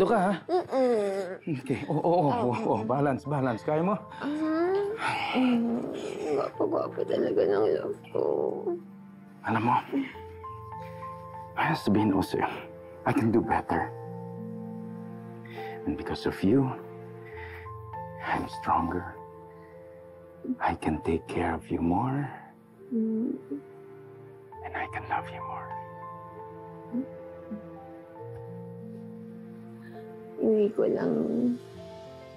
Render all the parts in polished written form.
Sigurado ka, ha? Okay. Oo. Balance. Kaya mo? Gwapo talaga ng love ko. Alam mo, ayaw sabihin ko sa'yo, I can do better. And because of you, I'm stronger. I can take care of you more. And I can love you more. Hindi ko lang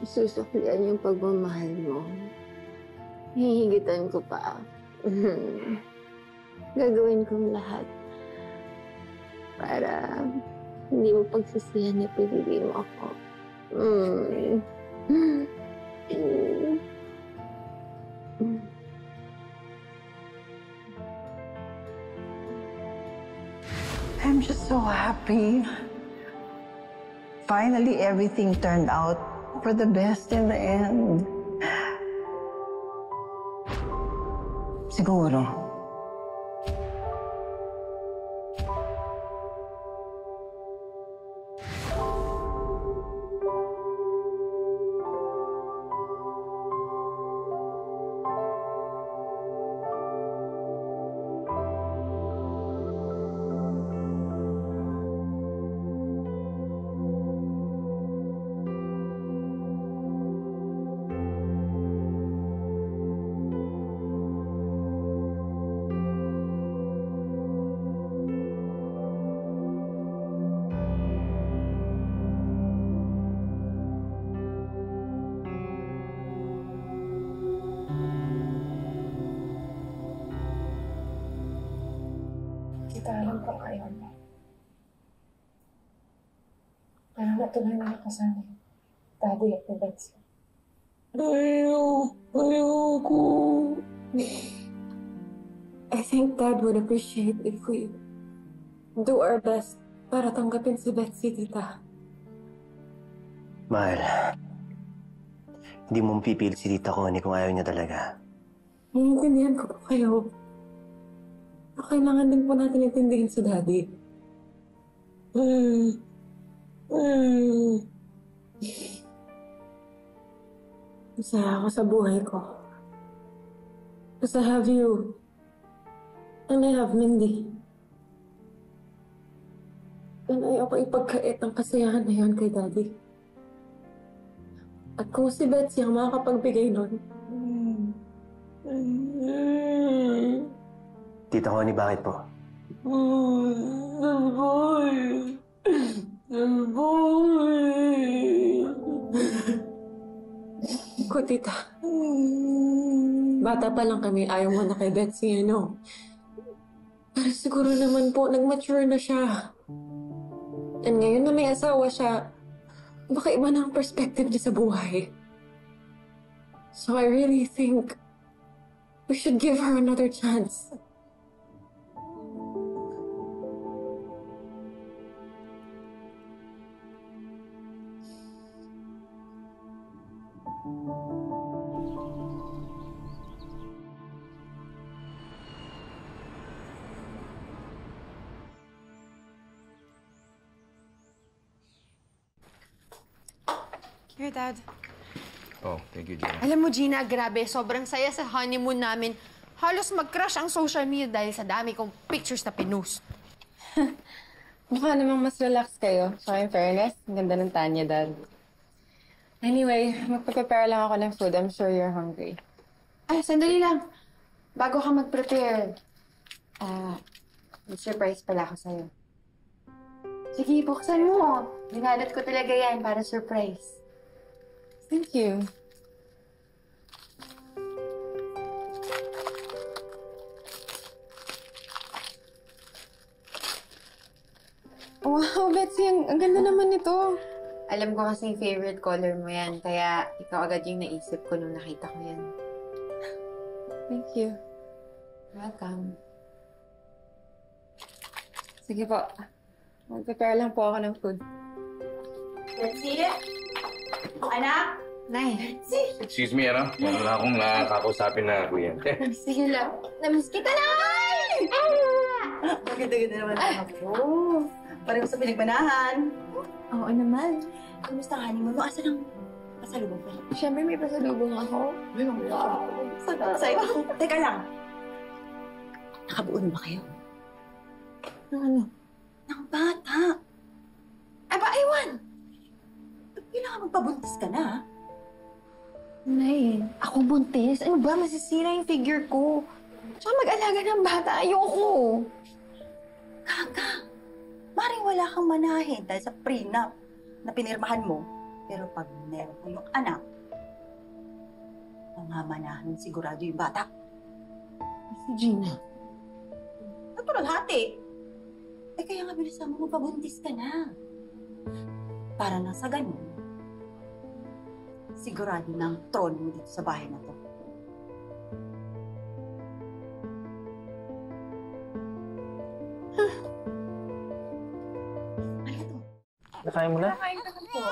susuklian yung pagmamahal mo. Hihigitan ko pa. Gagawin kong lahat para hindi mo pagsisihan na pinili mo ako. I'm just so happy. Finally, everything turned out for the best in the end. Siguro. Kita alam kung ayaw mo. Pero natuloy na nakasanay. Daddy at ni Betsy. Ayoko. I think Dad would appreciate if we do our best para tanggapin si Betsy, tita. Mahal, hindi mo mapipilit si Tita Connie kung ayaw niya talaga. Naiintindihan ko po kayo. Kailangan din po natin intindihin si Daddy. Masaya ako sa buhay ko. Because I have you. And I have Mindy. And ayaw ko ipagkait ang kasiyahan na yun kay Daddy. At kung si Betsy ang makakapagbigay nun, Tita Connie, bakit po? Ko, tita. Bata pa lang kami, ayaw mo na kay Betsy, ano? Pero siguro naman po, nag-mature na siya. And ngayon na may asawa siya, baka iba na ang perspective niya sa buhay. So I really think we should give her another chance. Here, Dad. Oh, thank you, Gina. Alam mo, Gina, grabe. Sobrang saya sa honeymoon namin. Halos mag-crush ang social media dahil sa dami kong pictures na pinost. Mukha namang mas relax kayo. So, in fairness, ang ganda ng Tanya, Dad. Anyway, magpa-prepare lang ako ng food. I'm sure you're hungry. Ay, sandali lang. Bago ka mag-prepare, may surprise pala ako sa'yo. Sige, buksan mo. Dinadot ko talaga yan para surprise. Thank you. Wow, Betsy, ang ganda naman nito. Alam ko kasi favorite color mo yan, kaya ikaw agad yung naisip ko nung nakita ko yan. Thank you. Welcome. Sige po. Mag-prepare lang po ako ng food. Betsy? Anak? Nay. Excuse me, ano? Meron akong nakakausapin na kliyente. Sige lang. Namiss kita, Nay! Maganda-ganda naman ako. Pareho sa pinagbanahan. Oo naman. Kumusta ang honeymoon mo? Asan ang pasalubong ko? Siyempre may pasalubong ako. Sa'yo ako. Teka lang. Nakabuo na ba kayo? Ano? Ng bata. Aba, ewan! Kailangan magpabuntis ka na, ha? Nay, ako buntis? Ano ba? Masisira yung figure ko. Tsaka mag-alaga ng bata. Ayoko. Kaka, maring wala kang manahin dahil sa prenup na pinirmahan mo. Pero pag meron mo yung anak, mamamanahan sigurado yung bata. Si Gina. Natural hati. Eh kaya nga bilisan mo, magpabuntis ka na. Para na sa ganun, sigurado na ang trono mo dito sa bahay na to. Nakain mo na?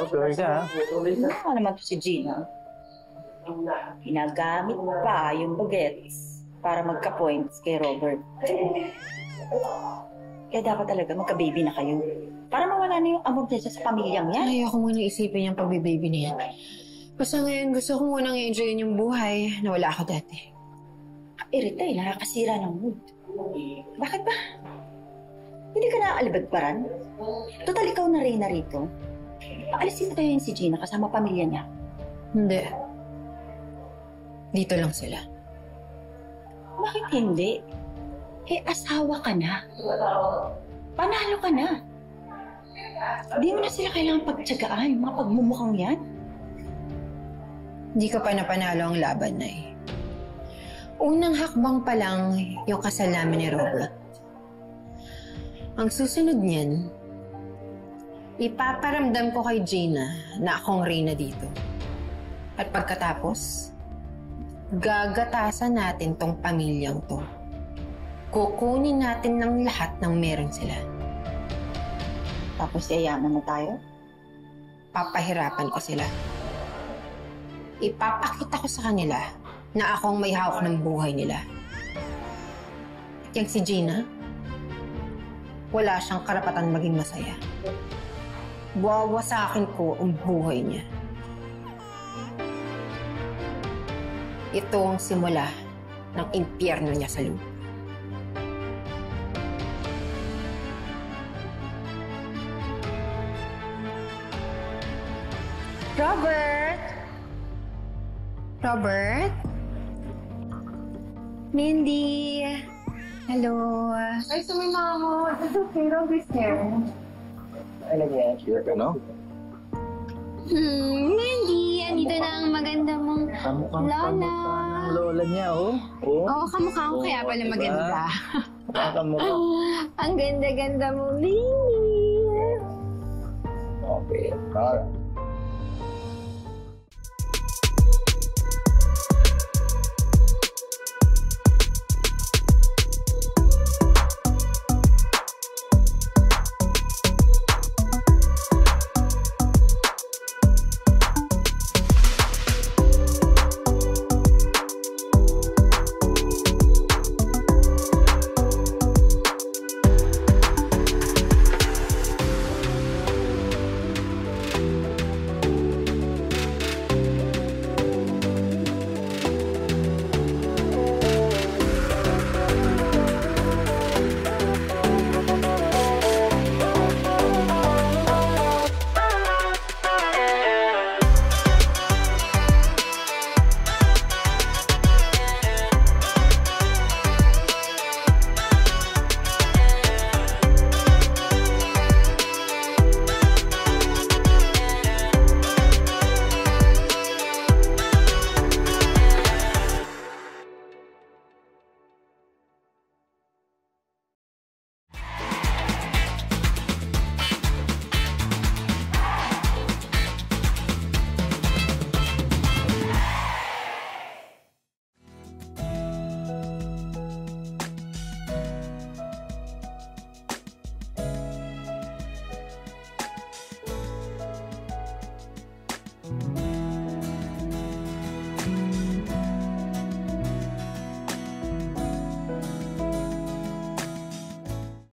Sorry ka, ha? Ano naman to si Gina? Ginagamit pa yung bagets para magka-points kay Robert. Kaya dapat talaga magka-baby na kayo. Para mawala na yung amor niya sa pamilyang yan. Ayoko muna isipin yung pagbe-baby na yan. Basta ngayon gusto ko munang i-enjoy yung buhay na wala ako dati. Irita eh, nakakasira ng mood. Bakit ba? Hindi ka naaalibagbaran? Total, ikaw na rin na rito. Paalisin na tayo yun si Gina kasama pamilya niya. Hindi. Dito lang sila. Bakit hindi? Eh, asawa ka na. Panalo ka na. Hindi mo na sila kailangan pagtsagaan, yung mga pagmumukhang yan. Hindi ko pa napanalo ang laban na eh. Unang hakbang pa lang yung kasal namin ni Robert. Ang susunod niyan, ipaparamdam ko kay Gina na akong reyna dito. At pagkatapos, gagatasan natin tong pamilyang to. Kukunin natin ng lahat ng meron sila. Tapos yayaman na tayo? Papahirapan ko sila. Ipapakita ko sa kanila na akong may hawak ng buhay nila. At yung si Gina, wala siyang karapatan maging masaya. Wawasakin ko ang buhay niya. Ito ang simula ng impyerno niya sa lupa. Robert! Robert? Mindy! Hello! Ay, sumima ako. It's okay, Robert's here. Alam niya. Here ka, no? Mandy! Andito na ang maganda mong lola. Ang lola niya, oh. Oo, kamukha ko kaya pala maganda. Kamukha. Ang ganda-ganda mo, Mandy! Okay. Alright.